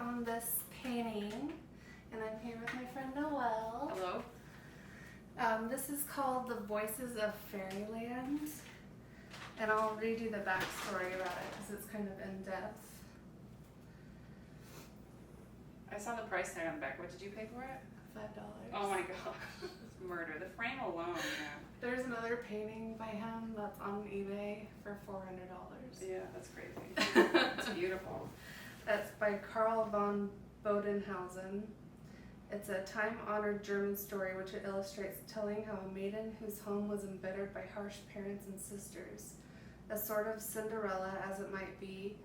on this painting, and I'm here with my friend Noelle. Hello. This is called The Voices of Fairyland, and I'll read you the backstory about it because it's kind of in-depth. I saw the price tag on the back. What did you pay for it? $5. Oh my god. It's murder. The frame alone, yeah. There's another painting by him that's on eBay for $400. Yeah, that's crazy. It's beautiful. That's by Karl von Bodenhausen. It's a time-honored German story which illustrates telling how a maiden whose home was embittered by harsh parents and sisters, a sort of Cinderella as it might be,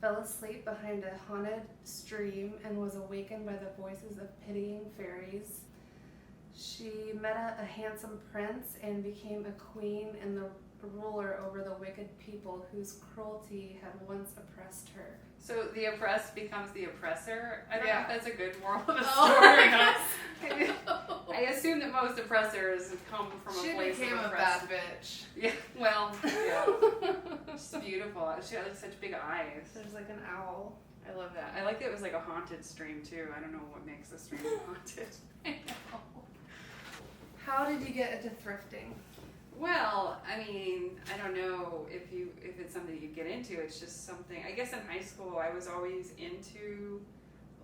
fell asleep behind a haunted stream and was awakened by the voices of pitying fairies. She met a handsome prince and became a queen and the ruler over the wicked people whose cruelty had once oppressed her. So the oppressed becomes the oppressor. I don't know if that's a good moral of the Oh, story or not. I assume that most oppressors come from a place She became of a oppressed. bad bitch. Yeah, well, yeah. She's beautiful. She had like such big eyes. There's like an owl. I love that. I like that it was like a haunted stream too. I don't know what makes the stream haunted. I know. How did you get into thrifting? Well, I mean, I don't know if it's something you get into. It's just something. I guess in high school I was always into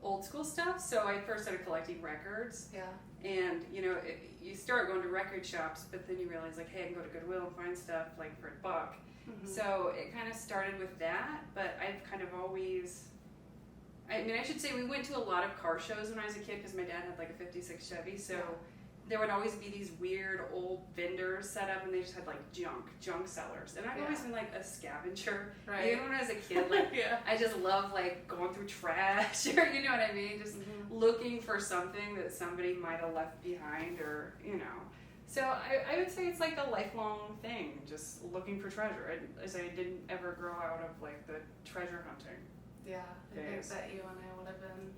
old school stuff. So I first started collecting records. Yeah. And you start going to record shops, but then you realize like, hey, I can go to Goodwill and find stuff like for $1. Mm-hmm. So it kind of started with that. But I've kind of always. I mean, I should say we went to a lot of car shows when I was a kid because my dad had like a '56 Chevy. So. Yeah. There would always be these weird old vendors set up and they just had like junk sellers. And I've always been like a scavenger. Right. Even when I was a kid, like I just love like going through trash or you know what I mean? Just looking for something that somebody might have left behind or, So I would say it's like a lifelong thing, just looking for treasure. I didn't ever grow out of like the treasure hunting. Yeah, I think that you and I would have been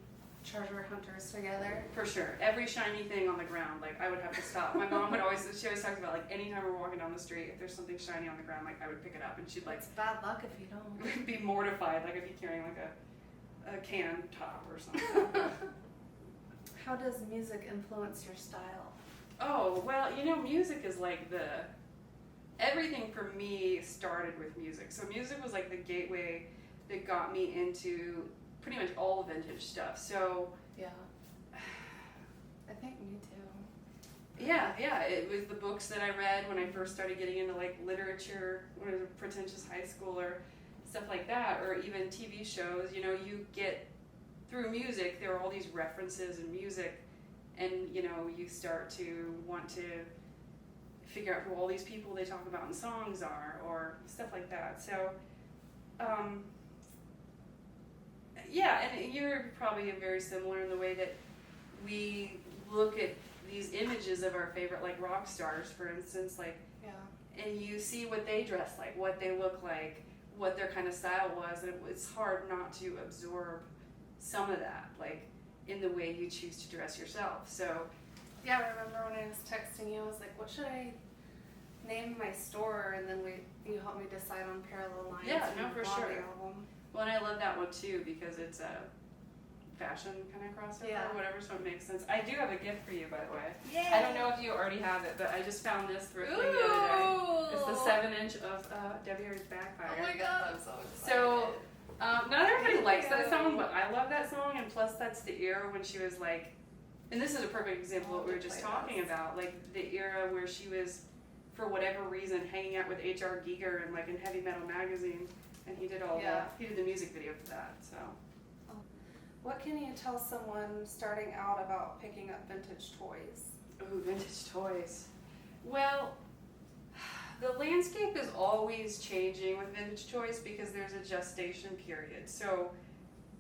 treasure hunters together. For sure. Every shiny thing on the ground, like I would have to stop. My mom she always talks about like anytime we're walking down the street, if there's something shiny on the ground, like I would pick it up and she'd like. It's bad luck if you don't. Be mortified, like I'd be carrying like a can top or something. How does music influence your style? Oh, well, music is like everything for me started with music. So music was like the gateway that got me into pretty much all vintage stuff. So yeah, I think me too. Yeah, it was the books that I read when I first started getting into like literature when I was a pretentious high schooler, stuff like that, or even TV shows. You get through music, there are all these references in music, and you start to want to figure out who all these people they talk about in songs are, or stuff like that. So. Yeah, and you're probably very similar in the way that we look at these images of our favorite, like rock stars, for instance, like, and you see what they dress like, what they look like, what their kind of style was, and it's hard not to absorb some of that, like, in the way you choose to dress yourself. So, yeah, I remember when I was texting you, I was like, what should I name my store? And then you helped me decide on Parallel Lines. Yeah, no, for sure. Album. Well, and I love that one too because it's a fashion kind of crossover or whatever, so it makes sense. I do have a gift for you, by the way. Yay! I don't know if you already have it, but I just found this thrifting the other day. It's the 7-inch of Debbie Harry's Backfire. Oh my god, I'm so excited. So, not everybody likes that song, but I love that song, and plus that's the era when she was like, and this is a perfect example of what we were just talking about, like the era where she was, for whatever reason, hanging out with H.R. Giger and like in Heavy Metal magazine. And he did he did the music video for that, so. What can you tell someone starting out about picking up vintage toys? Ooh, vintage toys. Well, the landscape is always changing with vintage toys because there's a gestation period. So,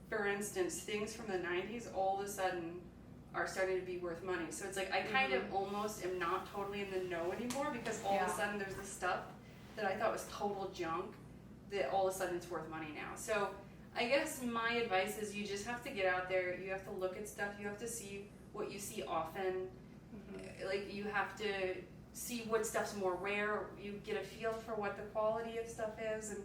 for instance, things from the 90s all of a sudden are starting to be worth money. So it's like I kind of almost am not totally in the know anymore because all of a sudden there's this stuff that I thought was total junk that all of a sudden it's worth money now. So I guess my advice is you just have to get out there, you have to look at stuff, you have to see what you see often, like you have to see what stuff's more rare, you get a feel for what the quality of stuff is, and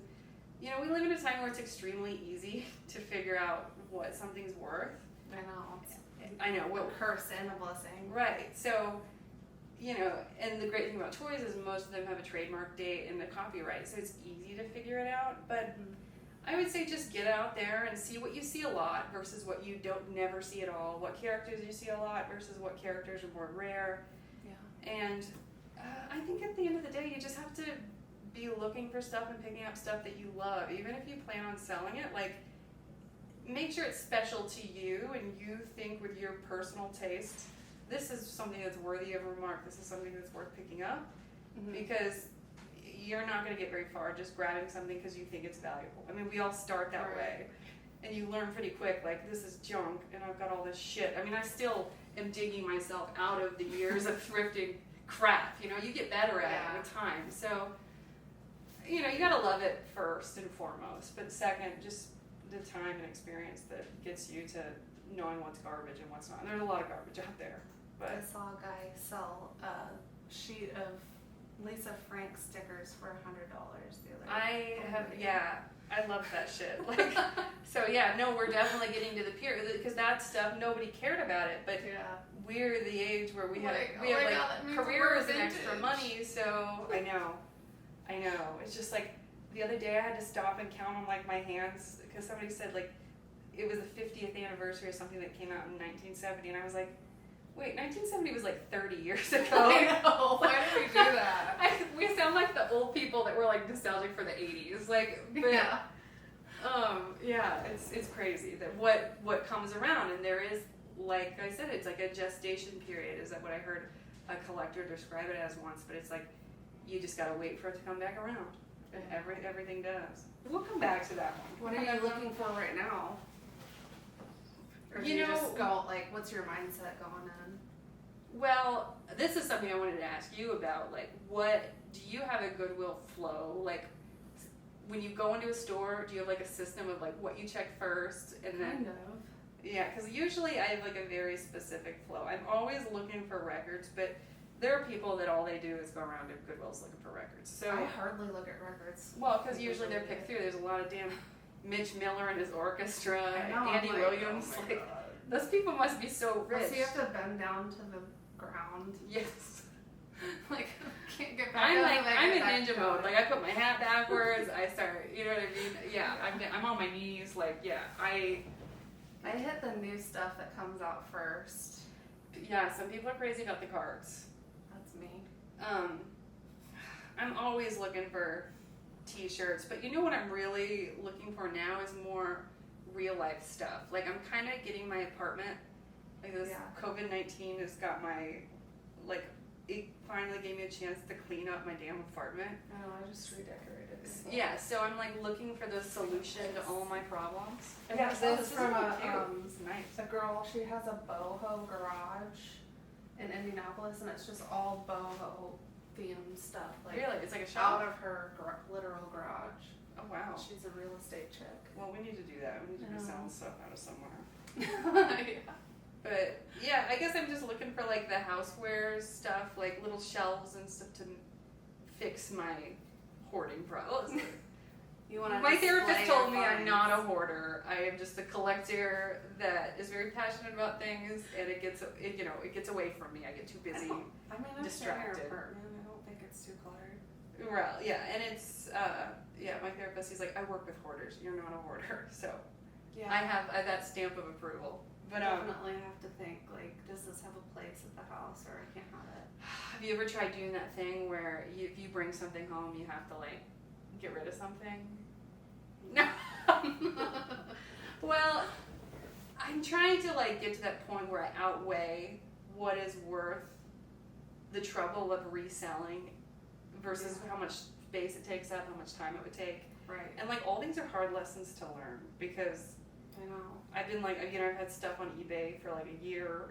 You know, we live in a time where it's extremely easy to figure out what something's worth. I know. I know. A curse and a blessing. Right. So, you know, and the great thing about toys is most of them have a trademark date and the copyright, so it's easy to figure it out. But I would say just get out there and see what you see a lot versus what you don't never see at all. What characters you see a lot versus what characters are more rare. Yeah. And I think at the end of the day, you just have to be looking for stuff and picking up stuff that you love. Even if you plan on selling it, like, make sure it's special to you and you think with your personal taste, this is something that's worthy of a remark. This is something that's worth picking up. Because you're not going to get very far just grabbing something because you think it's valuable. I mean, we all start that way. And you learn pretty quick, like, this is junk and I've got all this shit. I mean, I still am digging myself out of the years of thrifting crap. You know, you get better at it with time. So, you know, you got to love it first and foremost. But second, just the time and experience that gets you to knowing what's garbage and what's not. And there's a lot of garbage out there. But I saw a guy sell a sheet of Lisa Frank stickers for $100 the other day. I love that shit. Like, so yeah, no, we're definitely getting to the period because that stuff nobody cared about it, but we're the age where we have careers and extra money. So I know. It's just like the other day I had to stop and count on like my hands because somebody said like it was the 50th anniversary of something that came out in 1970, and I was like, wait, 1970 was like 30 years ago. I know. Why did we do that? We sound like the old people that were like nostalgic for the 80s. Like, but, it's crazy that what comes around, and there is, like I said, it's like a gestation period. Is that what I heard a collector describe it as once? But it's like you just gotta wait for it to come back around, and everything does. We'll come back to that one. What are you looking for right now? Or do you just go, like, what's your mindset going in? Well, this is something I wanted to ask you about. Like, what do you have a Goodwill flow? Like, when you go into a store, do you have like a system of like what you check first and then? Kind of. Yeah, because usually I have like a very specific flow. I'm always looking for records, but there are people that all they do is go around to Goodwill's looking for records. So I hardly look at records. Well, because usually they're picked through. There's a lot of damn Mitch Miller and his orchestra, know, Andy Williams. Oh like, those people must be so rich. So you have to bend down to the ground. Yes. Like, can't get back. I'm in ninja mode. Like, I put my hat backwards. I start, you know what I mean? Yeah, I'm on my knees. Like, yeah, I hit the new stuff that comes out first. Yeah, some people are crazy about the cards. That's me. I'm always looking for t-shirts, but you know what I'm really looking for now is more real life stuff. Like, I'm kind of getting my apartment, like this COVID-19 has got my, like, it finally gave me a chance to clean up my damn apartment. Oh, I just redecorated it. Yeah, so I'm like looking for the solution to all my problems. Yeah, this is from It's nice. a girl. She has a boho garage in Indianapolis, and it's just all boho themed stuff. Like, really? It's like a shop? out of her literal garage. Oh, wow. She's a real estate chick. Well, we need to do that. We need to be selling stuff out of somewhere. Yeah. But yeah, I guess I'm just looking for like the housewares stuff, like little shelves and stuff to fix my hoarding problems. My therapist told me I'm not a hoarder. I am just a collector that is very passionate about things, and it gets away from me. I get too busy, distracted. I don't think it's too cluttered. Well, yeah, and it's my therapist. He's like, I work with hoarders. You're not a hoarder, so Yeah. I have that stamp of approval. But definitely have to think, like, does this have a place at the house, or I can't have it? Have you ever tried doing that thing where if you bring something home, you have to like get rid of something? No. Well, I'm trying to like get to that point where I outweigh what is worth the trouble of reselling versus how much space it takes up, how much time it would take. Right. And like all these are hard lessons to learn because I know. I've been like, I've had stuff on eBay for like a year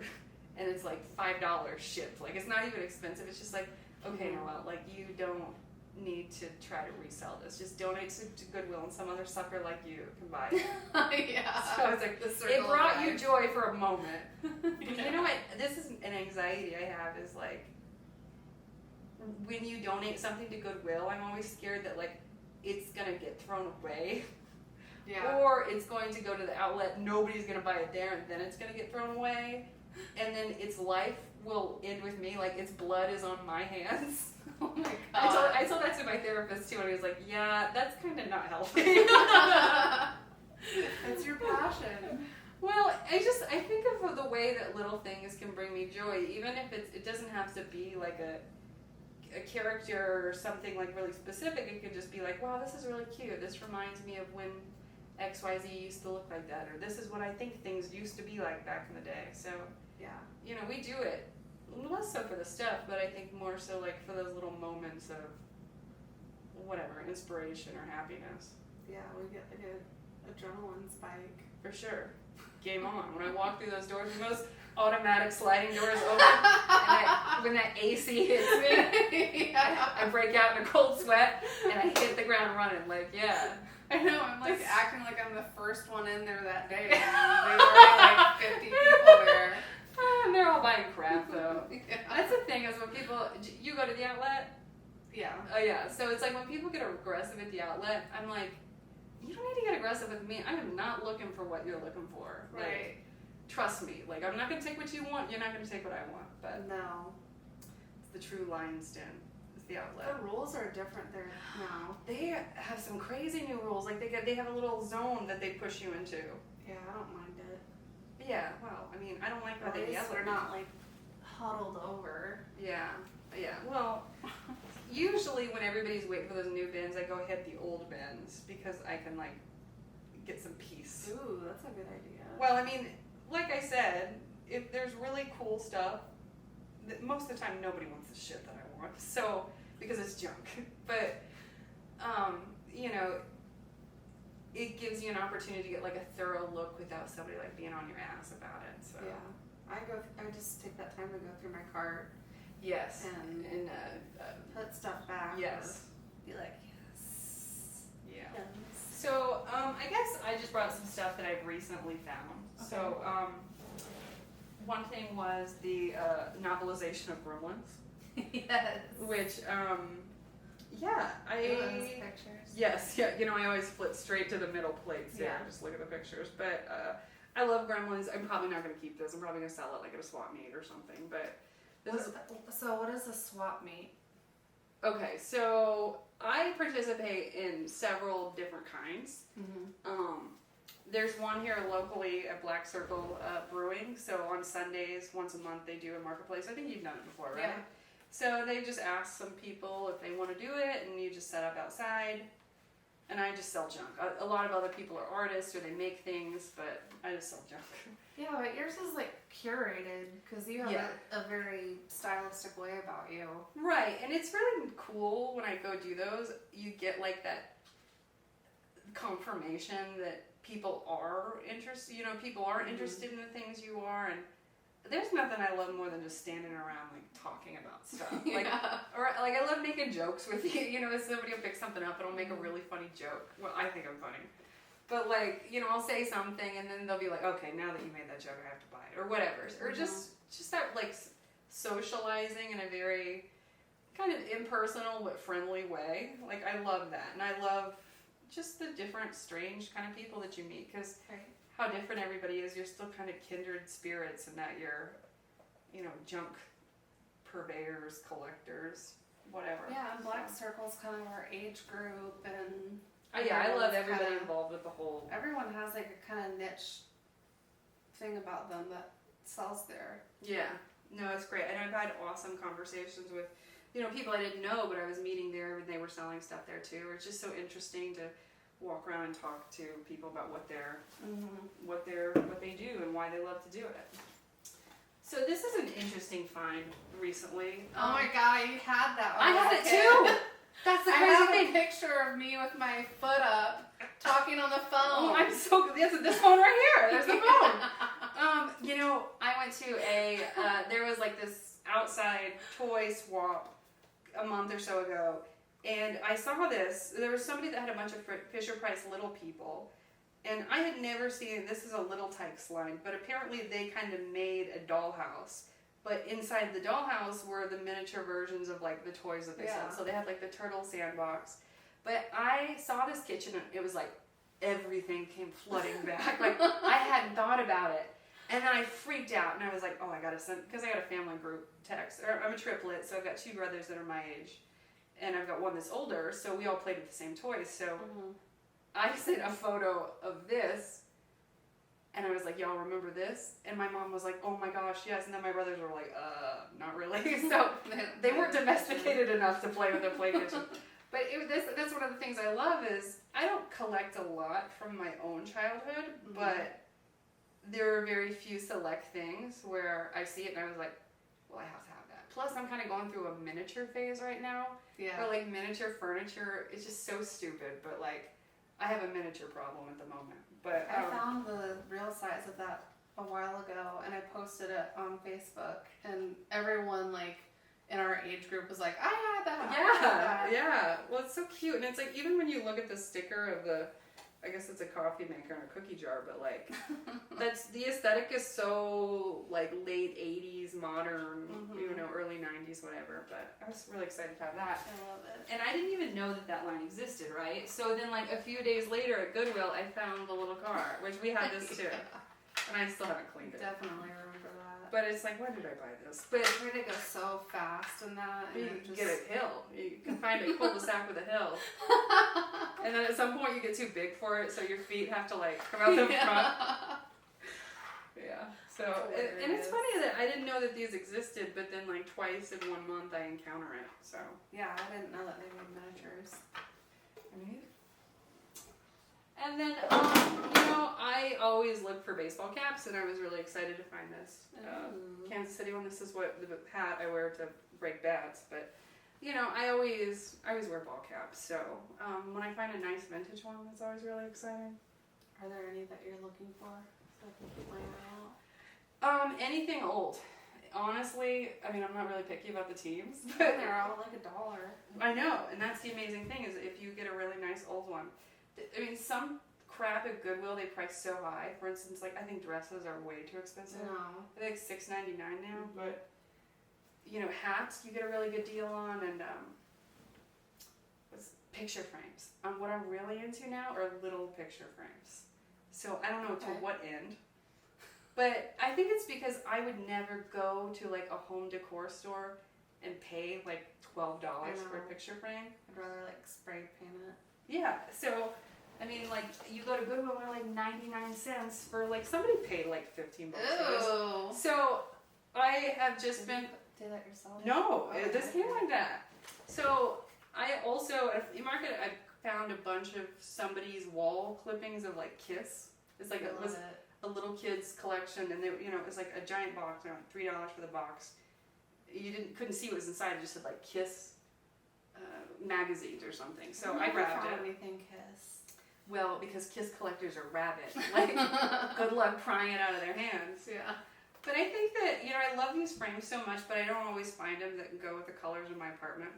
and it's like $5 shipped. Like, it's not even expensive. It's just like, okay, Noelle, like, you don't need to try to resell this. Just donate to Goodwill and some other sucker like you can buy it. Yeah. So it's like, it brought you joy for a moment. You know what? This is an anxiety I have is like, when you donate something to Goodwill, I'm always scared that like, it's gonna get thrown away. Yeah. Or it's going to go to the outlet, nobody's gonna buy it there, and then it's gonna get thrown away. And then its life will end with me, like its blood is on my hands. Oh my god. I told that to my therapist too, and he was like, yeah, that's kind of not healthy. It's your passion. Well, I think of the way that little things can bring me joy, even if it doesn't have to be like a character or something like really specific. It can just be like, wow, this is really cute. This reminds me of when XYZ used to look like that, or this is what I think things used to be like back in the day. So, Yeah. you know, we do it less so for the stuff, but I think more so like for those little moments of whatever, inspiration or happiness. Yeah, we get like a adrenaline spike. For sure. Game on. When I walk through those doors, when those automatic sliding doors open, and when that AC hits me, Yeah. I break out in a cold sweat, and I hit the ground running. Like, yeah. I know, I'm like acting like I'm the first one in there that day. And there's already like 50 people there. And they're all buying crap, though. Yeah. That's the thing, is when people, you go to the outlet? Yeah. Oh, yeah. So it's like when people get aggressive at the outlet, I'm like, you don't need to get aggressive with me. I am not looking for what you're looking for. Like, Right. trust me. Like, I'm not going to take what you want. You're not going to take what I want. But No. it's the true lion's den. It's the outlet. The rules are different there now. They have some crazy new rules. Like, they have a little zone that they push you into. Yeah, I don't mind it. But yeah, well, I mean, I don't like how At they least yell we're at me. not like huddled over. Yeah, yeah. Well, usually when everybody's waiting for those new bins, I go hit the old bins because I can like get some peace. Ooh, that's a good idea. Well, I mean, like I said, if there's really cool stuff, most of the time nobody wants the shit that I want. So because it's junk, but you know, it gives you an opportunity to get like a thorough look without somebody like being on your ass about it. So Yeah. I just take that time to go through my cart yes, and put stuff back. yes, Or be like, yes. yeah. Yes. So, I guess I just brought some stuff that I've recently found. Okay. So, one thing was the novelization of Gremlins, Yes. which, yeah, Those pictures. yes, yeah, you know, I always flip straight to the middle plates here, Yeah. just look at the pictures. But I love Gremlins. I'm probably not going to keep this. I'm probably going to sell it like at a swap meet or something. But this is So what is a swap meet? okay. So I participate in several different kinds. Mm-hmm. There's one here locally at Black Circle Brewing. So on Sundays, once a month, they do a marketplace. I think you've done it before, right? Yeah. So they just ask some people if they want to do it, and you just set up outside. And I just sell junk. A lot of other people are artists or they make things, but I just sell junk. Yeah, but yours is like curated because you have Yeah. a very stylistic way about you. Right, and it's really cool when I go do those. You get like that confirmation that people are interested. You know, people are interested in the things you are, and there's nothing I love more than just standing around like talking about stuff. Like, Yeah. or like I love making jokes with you. You know, if somebody will pick something up and I'll make a really funny joke. Well, I think I'm funny. But like, you know, I'll say something and then they'll be like, okay, now that you made that joke, I have to buy it or whatever. Or just that like socializing in a very kind of impersonal but friendly way. Like I love that, and I love just the different, strange kind of people that you meet because. Right. How different everybody is, you're still kind of kindred spirits in that you're, you know, junk purveyors, collectors, whatever. Yeah, and Black Circle's kind of our age group, and Oh, yeah, I love everyone's everybody kinda- involved with the whole. everyone has like a kind of niche thing about them that sells there. Yeah, no, it's great. And I've had awesome conversations with, you know, people I didn't know, but I was meeting there and they were selling stuff there too. It's just so interesting to walk around and talk to people about what they do and why they love to do it. So this is an interesting find recently. Oh my god, you had that one. I had it Okay. too. That's the I crazy have thing. a picture of me with my foot up, talking on the phone. Oh, I'm so good. That's this phone right here. There's the phone. You know, I went to there was like this outside toy swap a month or so ago, and I saw this. There was somebody that had a bunch of Fisher-Price Little People, and I had never seen, this is a Little Tikes line, but apparently they kind of made a dollhouse. But inside the dollhouse were the miniature versions of like the toys that they Yeah. sold. So they had like the turtle sandbox. But I saw this kitchen and it was like everything came flooding back. Like I hadn't thought about it. And then I freaked out and I was like, oh, I gotta send, because I got a family group text. I'm a triplet, so I've got 2 brothers that are my age. And I've got one that's older, so we all played with the same toys. So I sent a photo of this. And I was like, y'all remember this? And my mom was like, oh my gosh, yes. And then my brothers were like, not really. So they weren't domesticated enough to play with a play kitchen. But that's one of the things I love is I don't collect a lot from my own childhood, but there are very few select things where I see it and I was like, well, I have to have that. Plus, I'm kind of going through a miniature phase right now. Yeah. Where like miniature furniture is just so stupid, but like I have a miniature problem at the moment. But I found the real size of that a while ago and I posted it on Facebook and everyone like in our age group was like, I had that. I had that. Yeah. Well, it's so cute. And it's like, even when you look at the sticker of the, I guess it's a coffee maker and a cookie jar, but like, the aesthetic is so like late 80s, modern, you know, early 90s, whatever. But I was really excited to have that. I love it. And I didn't even know that line existed, right? So then like a few days later at Goodwill, I found the little car, which we had this too. And I still haven't cleaned it. Definitely remember that. But it's like, why did I buy this? But it's going to go so fast in that. And you can get a hill. You can find a cul-de-sac with a hill. And then at some point you get too big for it, so your feet have to like come out the front. Yeah. So, and it's funny that I didn't know that these existed, but then like twice in 1 month I encounter it. So. Yeah, I didn't know that they made miniatures. And then, you know, I always look for baseball caps, and I was really excited to find this Kansas City one. This is what the hat I wear to break bats, but you know, I always wear ball caps. So when I find a nice vintage one, that's always really exciting. Are there any that you're looking for so I can keep my eye out? Anything old. Honestly, I mean, I'm not really picky about the teams, but they're all like $1. I know, and that's the amazing thing is if you get a really nice old one. I mean, some crap at Goodwill they price so high. For instance, like I think dresses are way too expensive. No. They're like $6.99 now, but you know, hats you get a really good deal on, and what's picture frames. What I'm really into now are little picture frames. So I don't know to what end, but I think it's because I would never go to like a home decor store and pay like $12 for a picture frame. I'd rather like spray paint it. Yeah, so, I mean, like, you go to Goodwill and they're like 99 cents for, like, somebody paid like $15 for this. So, I have just been... Do that yourself? No, this came like that. So, I also, at the market, I found a bunch of somebody's wall clippings of, like, Kiss. It's like, it was a little kid's collection, and, they, you know, it was like a giant box, $3 for the box. You couldn't see what was inside, it just said, like, Kiss magazines or something. So I grabbed it. Anything Kiss? Well, because Kiss collectors are rabid. Like, good luck prying it out of their hands. Yeah. But I think that, you know, I love these frames so much, but I don't always find them that go with the colors in my apartment,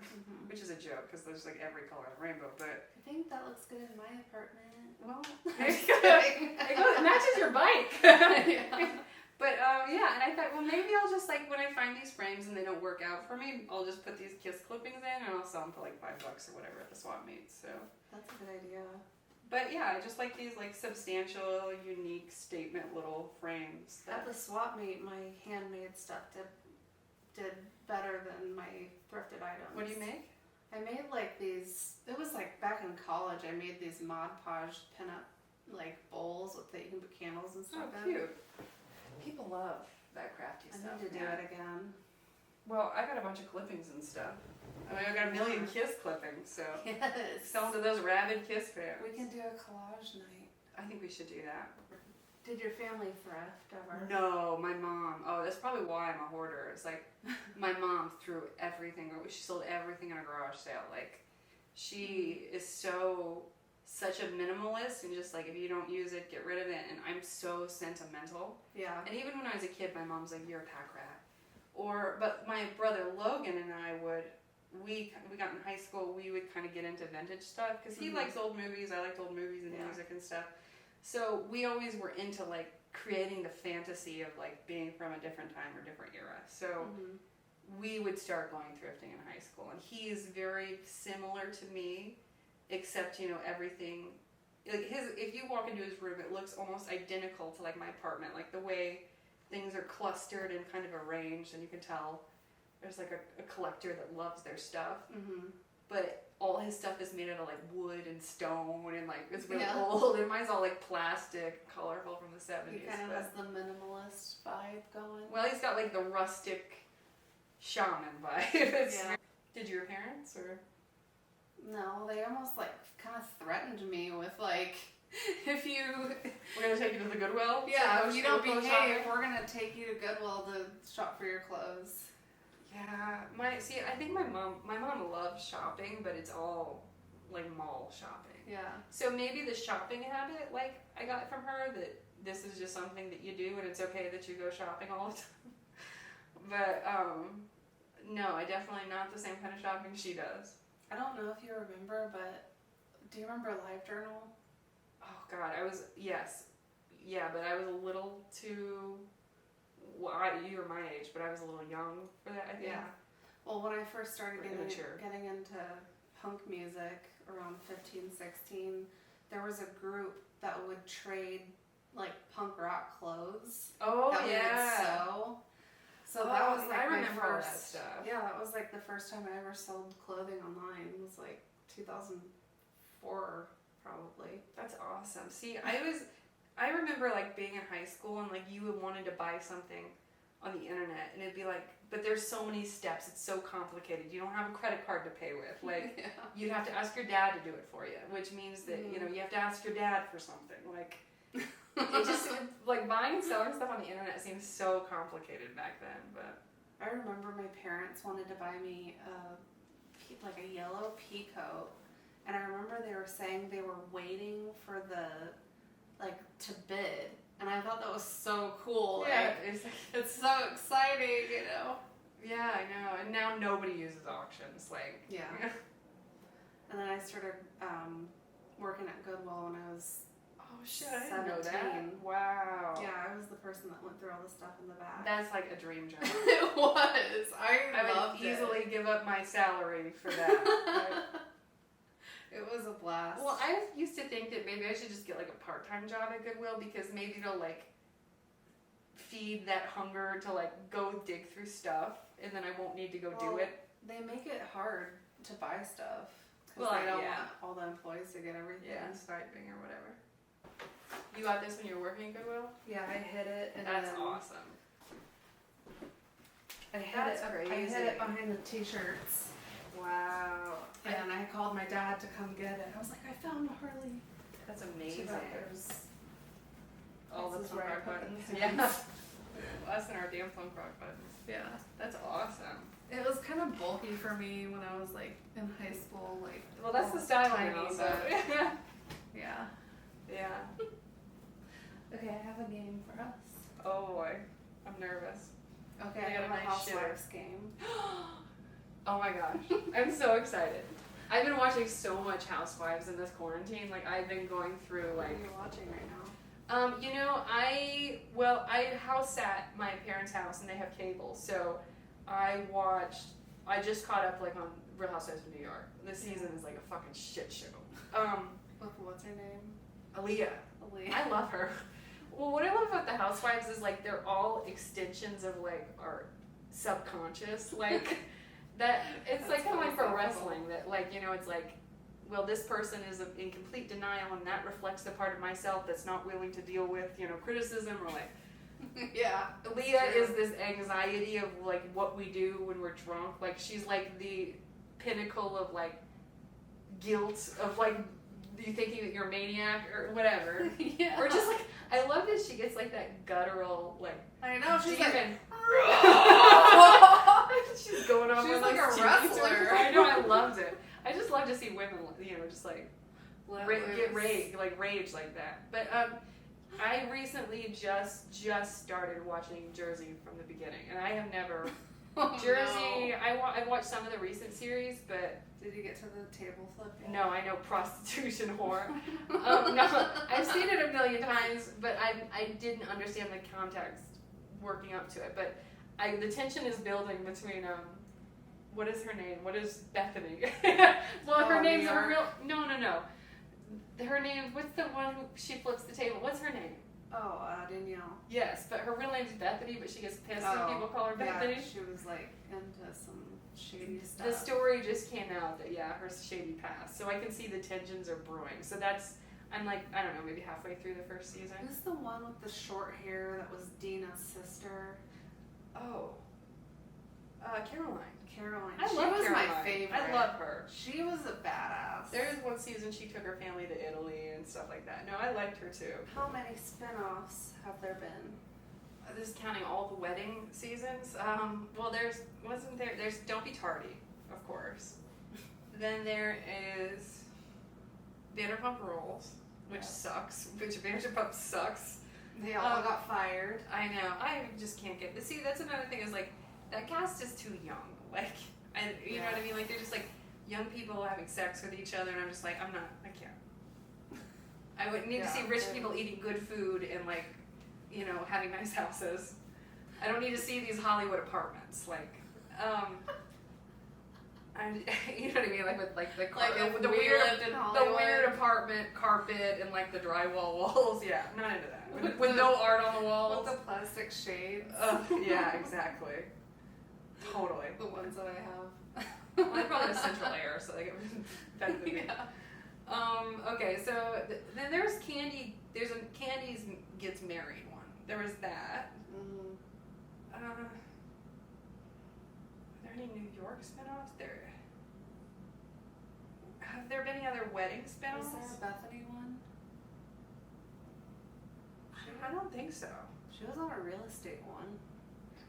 which is a joke because there's like every color of the rainbow. But I think that looks good in my apartment. Well, it matches your bike. Yeah. But yeah, and I thought, well, maybe I'll just like when I find these frames and they don't work out for me, I'll just put these Kiss clippings in and I'll sell them for like $5 or whatever at the swap meet. So that's a good idea. But yeah, I just like these like substantial, unique statement little frames. At the swap meet, my handmade stuff did better than my thrifted items. What do you make? I made like these. It was like back in college. I made these Mod Podge pinup like bowls that you can put candles and stuff in. Cute. People love that crafty stuff. I need to do it again. Well, I got a bunch of clippings and stuff. I mean, I got a million Kiss clippings, so yes. Sell them to those rabid Kiss fans. We can do a collage night. I think we should do that. Did your family thrift ever? No, my mom. Oh, that's probably why I'm a hoarder. It's like my mom threw everything. She sold everything in a garage sale. Like she is such a minimalist and just like if you don't use it, get rid of it. And I'm so sentimental. Yeah. And even when I was a kid, my mom's like, "You're a pack rat." But my brother Logan and I we got in high school, we would kind of get into vintage stuff because he likes old movies. I liked old movies and music and stuff. So we always were into like creating the fantasy of like being from a different time or different era. So we would start going thrifting in high school, and he's very similar to me except, you know, everything, like if you walk into his room, it looks almost identical to like my apartment, like the way things are clustered and kind of arranged, and you can tell there's like a collector that loves their stuff. Mm-hmm. But all his stuff is made out of like wood and stone, and like it's really old, and mine's all like plastic, colorful from the 70s. He kind of has the minimalist vibe going. Well, he's got like the rustic shaman vibe. Did your parents, or? No, they almost like kind of threatened me with like, if you... We're going to take you to the Goodwill? Yeah, if you don't behave, we're going to take you to Goodwill to shop for your clothes. Yeah, I think my mom loves shopping, but it's all like mall shopping. Yeah. So maybe the shopping habit, like I got from her, that this is just something that you do and it's okay that you go shopping all the time. But no, I definitely not the same kind of shopping she does. I don't know if you remember, but do you remember LiveJournal? Oh God, yeah, but I was a little too. Well, you were my age, but I was a little young for that, I think. Yeah. Well, when I first started Immature. getting into punk music around 15, 16, there was a group that would trade like punk rock clothes. Oh, that yeah. We would sew. So that was like I my remember first that stuff. Yeah, that was like the first time I ever sold clothing online. It was like 2004 probably. That's awesome. See, I remember like being in high school and like you would wanted to buy something on the internet and it'd be like, but there's so many steps, it's so complicated. You don't have a credit card to pay with. Like you'd have to ask your dad to do it for you, which means that you know you have to ask your dad for something. Like it just like buying and selling stuff on the internet seems so complicated back then. But I remember my parents wanted to buy me like a yellow pea coat, and I remember they were saying they were waiting for to bid, and I thought that was so cool. yeah, like, it's so exciting, you know. Yeah, I know. And now nobody uses auctions. Like yeah. And then I started working at Goodwill when I was I didn't 17. know that. Wow. Yeah, I was the person that went through all the stuff in the back. That's like a dream job. It was. I loved would easily give up my salary for that. It was a blast. Well, I used to think that maybe I should just get like a part-time job at Goodwill because maybe it'll like feed that hunger to like go dig through stuff, and then I won't need to go do it. They make it hard to buy stuff. Well, they don't want all the employees to get everything. Yeah, sniping or whatever. You got this when you were working at Goodwill? Yeah, I hid it. And that's awesome. I hid it behind the t-shirts. Wow. Yeah, and I called my dad to come get it. I was like, I found Harley. That's amazing. All the This is punk where I rock put buttons. the Yeah. pins. Us and our damn punk rock buttons. Yeah. That's awesome. It was kind of bulky for me when I was like in high school. Like, well, that's the style tiny, now. So. but yeah. Yeah. Okay, I have a game for us. Oh boy, I'm nervous. Okay, I I got have a a nice Housewives game. Oh my gosh, I'm so excited. I've been watching so much Housewives in this quarantine. Like I've been going through What like. are you watching right now? You know, I house sat my parents' house and they have cable, so I just caught up like on Real Housewives of New York. This season is like a fucking shit show. With what's her name? Aaliyah. I love her. Well, what I love about the Housewives is like they're all extensions of like our subconscious, like that. It's like kind of like for wrestling that like you know it's like, well, this person is in complete denial and that reflects the part of myself that's not willing to deal with you know criticism or like. Yeah. Aaliyah is this anxiety of like what we do when we're drunk. Like she's like the pinnacle of like guilt of like you thinking that you're a maniac or whatever. Yeah. Or just like I love that she gets like that guttural like I know she's demon. like She's going on. she's with like a those wrestler. I know. I loved it. I just love to see women you know just like get rage like that. But I recently just started watching Jersey from the beginning, and I have never. Jersey, No. I've watched some of the recent series, but Did you get to the table flip yet? no, I know prostitution whore. No, I've seen it a million times, but I didn't understand the context working up to it. But the tension is building between what is her name? What is Bethany? Well, Oh, her name's New her York? real. No. Her name. What's the one who she flips the table? What's her name? Oh, Danielle. Yes, but her real name's Bethany, but she gets pissed when Oh, people call her Yeah, Bethany. she was like into some shady stuff. The story just came out that her shady past, so I can see the tensions are brewing. So I'm like, I don't know, maybe halfway through the first season. Who's the one with the short hair that was Dina's sister? Oh, Caroline. Caroline. I She love was Caroline. my favorite. I love her. She was a badass. There was one season she took her family to Italy and stuff like that. No, I liked her too. How many spin-offs have there been? This is counting all the wedding seasons. Well, there's Don't Be Tardy, of course. Then there is Vanderpump Rules, which sucks. Which Vanderpump sucks. They all got fired. I know. I just can't get. See, that's another thing. Is like that cast is too young. Like, you know what I mean? Like they're just like young people having sex with each other, and I'm just like, I can't. I would need to see rich people eating good food and like, having nice houses. I don't need to see these Hollywood apartments. Like, you know what I mean? Like with the weird apartment carpet and like the drywall walls. Yeah, not into that. With no art on the walls. With the plastic shades. Yeah, exactly. Totally. The ones that I have. Well, they probably have central air, so they get better than me. Okay, so then there's Candy. There's a Candy's Gets Married one. There was that. Are there any New York spinoffs? Have there been any other wedding spinoffs? Was there a Bethany one? I don't think so. She was on a real estate one.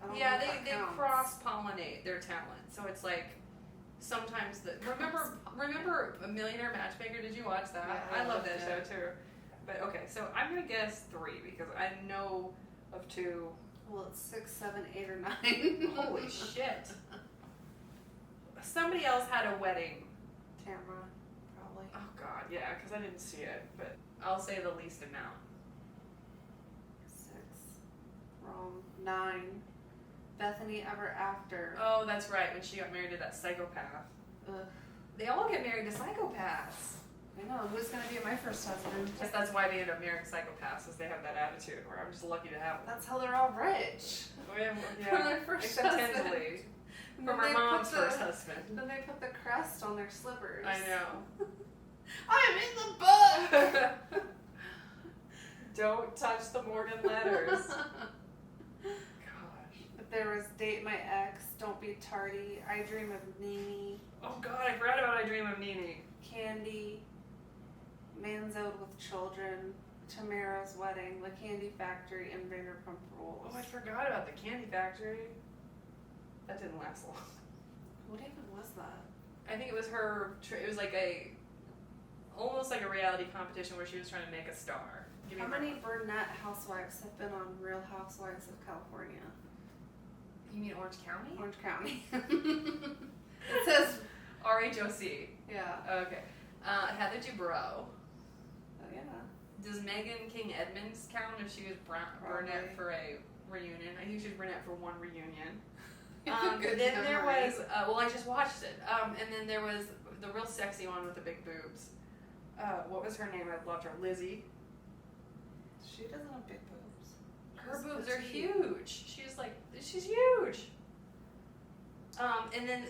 I don't Yeah, know if they that counts. cross-pollinate their talent. So it's like sometimes remember A Millionaire Matchmaker? Did you watch that? Yeah, I love that loved show too. But okay, so I'm gonna guess 3 because I know of 2. Well, it's 6, 7, 8, or 9. Holy shit! Somebody else had a wedding. Tamara, probably. Oh god, yeah, because I didn't see it. But I'll say the least amount. 6. Wrong. 9. Bethany Ever After. Oh, that's right. When she got married to that psychopath. Ugh. They all get married to psychopaths. I know. Who's going to be my first husband? Guess that's why they end up marrying psychopaths, is they have that attitude where I'm just lucky to have them. That's how they're all rich. Yeah, From their first except husband. Tinsley. And From then her they mom's put the- first husband. Then they put the crest on their slippers. I know. I'm in the book! Don't touch the Morgan letters. Gosh. But there was Date My Ex, Don't Be Tardy, I Dream of Nene, Oh god, I forgot about I Dream of Nene. Candy, Manzode with Children, Tamara's Wedding, The Candy Factory, and Vanderpump Rules. Oh, I forgot about the Candy Factory. That didn't last long. What even was that? I think it was it was like almost like a reality competition where she was trying to make a star. Give me How more. many brunette housewives have been on Real Housewives of California? You mean Orange County? Orange County. It says, RHOC. yeah. Okay. Heather Dubrow. Oh, yeah. Does Megan King Edmonds count if she was brunette for a reunion? I think she was brunette for one reunion. Good Then there memory. was, well, I just watched it. And then there was the real sexy one with the big boobs. What was her name? I loved her. Lizzie. She doesn't have big boobs. Her She's boobs are petite. huge. She's huge. And then,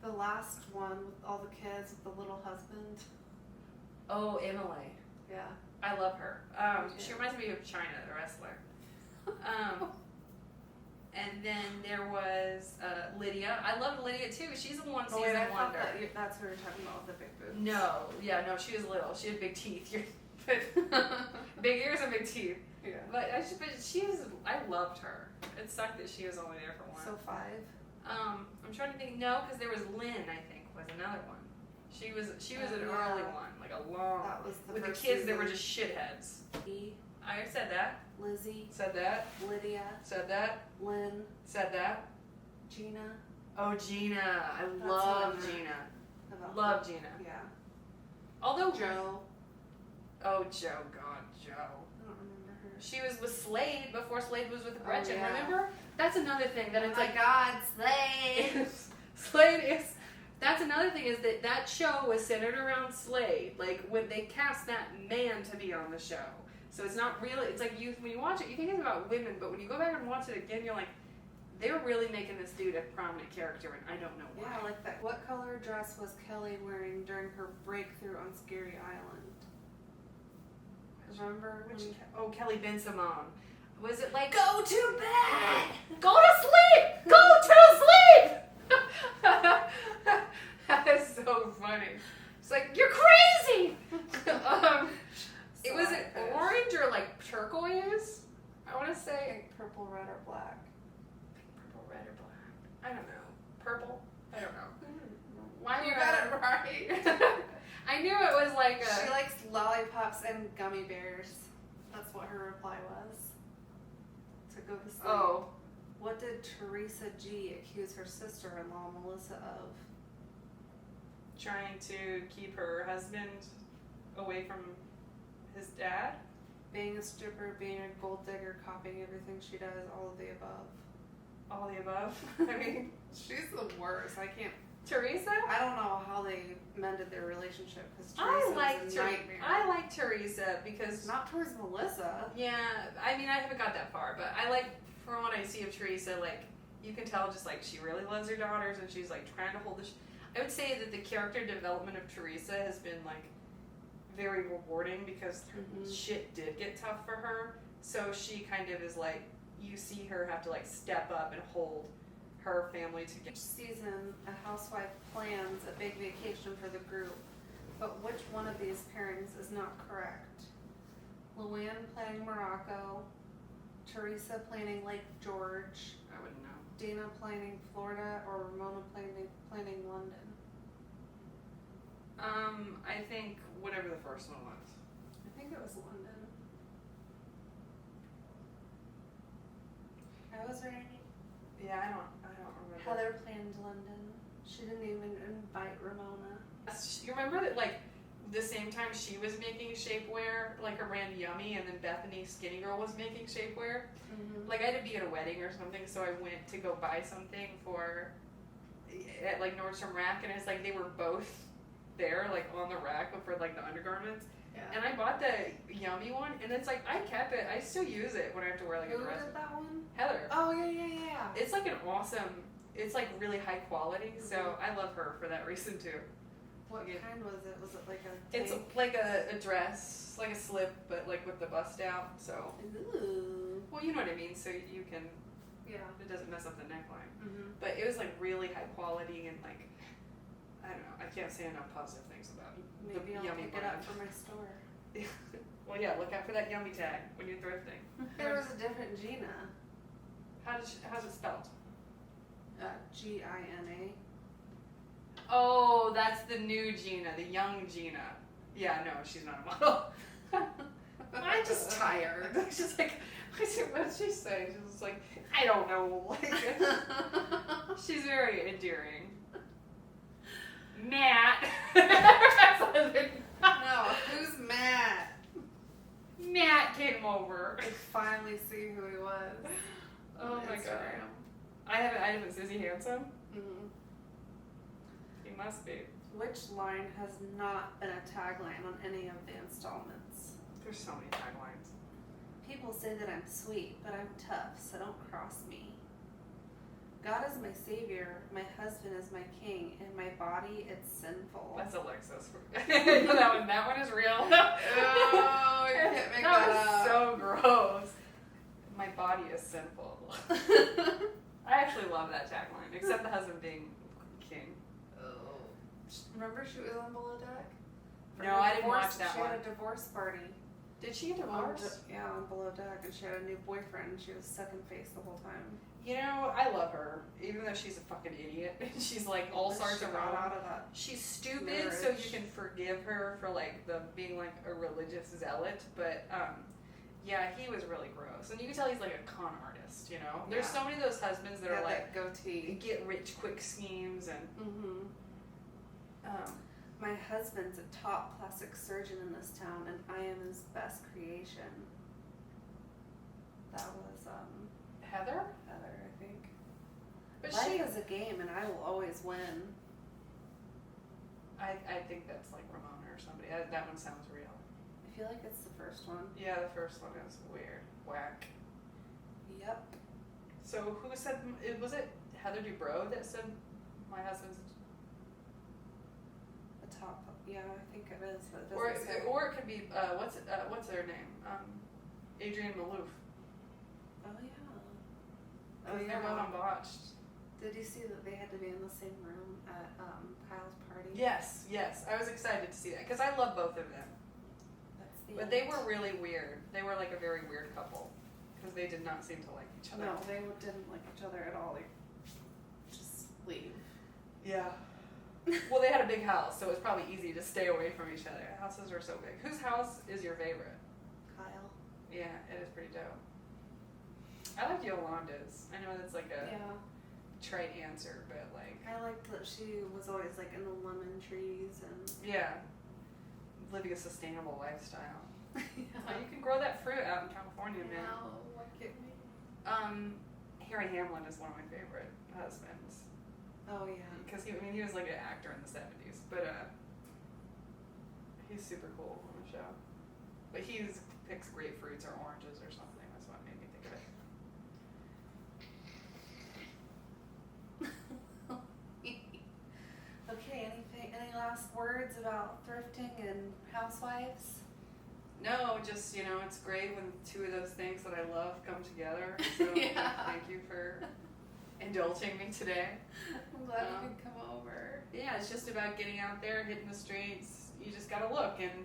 The last one with all the kids with the little husband. oh, Emily. Yeah. I love her. Me too. She reminds me of China, the wrestler. And then there was Lydia. I loved Lydia too. She's a one Oh, season wait, I thought wonder. that's who we were talking about with the big boobs. No, she was little. She had big teeth. Big ears and big teeth. Yeah. But I loved her. It sucked that she was only there for one. So 5. I'm trying to think. No, because there was Lynn. I think was another one. She was an yeah. early one, like a long. That was the with the first kids that were season. just shitheads. E, I said that. Lizzie, Said that. Lydia, Said that. Lynn, Said that. Gina. Oh, Gina. I That's love what I meant. Gina. About Love Gina. Yeah. Although Joe. Oh, Joe. God, Joe. I don't remember her. She was with Slade before Slade was with Oh, Gretchen. yeah. Remember? That's another thing that Oh it's my like. God, Slade. Slade is. That's another thing is that show was centered around Slade. Like when they cast that man to be on the show, so it's not really. It's like when you watch it, you think it's about women, but when you go back and watch it again, you're like, they're really making this dude a prominent character, and I don't know why. Yeah, like that. What color dress was Kelly wearing during her breakthrough on Scary Island? Remember? Kelly Ben Simone. Was it like Go to bed! Go to sleep! Go to sleep! That is so funny. It's like, you're crazy! It was it orange or like turquoise? I want to say Pink, purple, red, or black. purple, red, or black. I don't know. Purple? I don't know. Why You would got I- it right. I knew it was like She likes lollipops and gummy bears. That's what her reply was. To go to sleep. Oh. What did Teresa G accuse her sister-in-law Melissa of? Trying to keep her husband away from his dad. Being a stripper, being a gold digger, copying everything she does, all of the above. All the above. I mean, She's the worst. I can't. Teresa? I don't know how they mended their relationship because I Teresa like was a nightmare. I like Teresa because Not towards Melissa. yeah, I mean I haven't got that far, but I like from what I see of Teresa, like you can tell just like she really loves her daughters and she's like trying to hold this. I would say that the character development of Teresa has been like very rewarding because her shit did get tough for her. So she kind of is like you see her have to like step up and hold her family together. Each season, a housewife plans a big vacation for the group, but which one of these pairings is not correct? Luann planning Morocco, Teresa planning Lake George, I wouldn't know. Dana planning Florida, or Ramona planning London? I think whatever the first one was. I think it was London. I was right. Yeah, I don't remember. Heather planned London. She didn't even invite Ramona. You remember that, like, the same time she was making shapewear, like, her brand Yummy, and then Bethany Skinny Girl was making shapewear? Mm-hmm. Like, I had to be at a wedding or something, so I went to go buy something at, like, Nordstrom Rack, and it's like they were both there, like, on the rack for, like, the undergarments. Yeah. And I bought the Yummy one, and it's like, I kept it. I still use it when I have to wear, like, Who a dress. did that one? Heather. Oh, yeah. It's like an awesome, it's like really high quality, so I love her for that reason too. What kind was it? Was it like a It's tank? like a dress, like a slip, but like with the bust out, so. Ooh. Well, you know what I mean, so you can, Yeah. it doesn't mess up the neckline. Mm-hmm. But it was like really high quality and like, I don't know, I can't say enough positive things about Maybe the I'll Yummy pick it up brand. for my store. Well, yeah, look out for that Yummy tag when you're thrifting. There was a different Gina. How's it spelled? Gina. Oh, that's the new Gina, the young Gina. Yeah, no, she's not a model. I'm just tired. It's just like, what did she say? She was like, I don't know. Like, she's very endearing. Matt. No, who's Matt? Matt came over. I finally see who he was. Oh on my god. Instagram. I haven't. Is he handsome? Mm-hmm. He must be. Which line has not been a tagline on any of the installments? There's so many taglines. People say that I'm sweet, but I'm tough, so don't cross me. God is my savior, my husband is my king, and my body, it's sinful. That's Alexis. that one is real. Oh, you can't make that was up. so gross. My body is sinful. I actually love that tagline, except the husband being king. Oh. Remember she was on Below Deck? For No, her I didn't divorce, watch that she one. had a divorce party. Did she get divorced? On Below Deck, and she had a new boyfriend, and she was second face the whole time. You know, I love her, even though she's a fucking idiot. She's like all sorts She of got wrong. out of that. She's stupid, marriage. so you can forgive her for like the being like a religious zealot. But yeah, he was really gross, and you can tell he's like a con artist. You know, there's so many of those husbands that Yeah, are like that goatee. get rich quick schemes and. Mm-hmm. My husband's a top plastic surgeon in this town, and I am his best creation. That was Heather? Heather, I think. But life is a game, and I will always win. I think that's like Ramona or somebody. That one sounds real. I feel like it's the first one. Yeah, the first one is weird. Whack. Yep. So who said, was it Heather Dubrow that said my husband's, The top. Yeah, I think it is. But it or doesn't say. it could be, what's their name? Adrienne Malouf. Oh yeah. Oh, they're both on Botched. Did you see that they had to be in the same room at Kyle's party? Yes. I was excited to see that because I love both of them. That's the But end. they were really weird. They were like a very weird couple because they did not seem to like each other. No, they didn't like each other at all. Like, just leave. Yeah. Well, they had a big house, so it was probably easy to stay away from each other. Houses are so big. Whose house is your favorite? Kyle. Yeah, it is pretty dope. I like Yolanda's. I know that's like a Yeah. trite answer, but like, I liked that she was always like in the lemon trees and. yeah, living a sustainable lifestyle. Yeah. Oh, you can grow that fruit out in California, man. No, look at me. Harry Hamlin is one of my favorite husbands Oh yeah. because he was like an actor in the 70s, but he's super cool on the show. But he picks grapefruits or oranges or something. That's what made me think of it. Okay, any last words about thrifting and housewives? No, just, it's great when two of those things that I love come together. So Yeah. thank you for indulging me today. I'm glad you could come over. Yeah, it's just about getting out there, hitting the streets. You just gotta look, and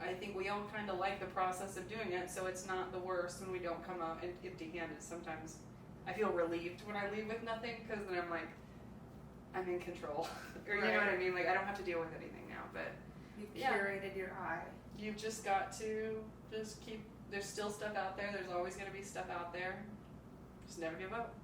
I think we all kind of like the process of doing it, so it's not the worst when we don't come out empty-handed. Sometimes I feel relieved when I leave with nothing, because then I'm like, I'm in control. Or you know what I mean? Like, I don't have to deal with anything now, but You Yeah. curated your eye. you've just got to just keep, there's still stuff out there. There's always going to be stuff out there. Just never give up.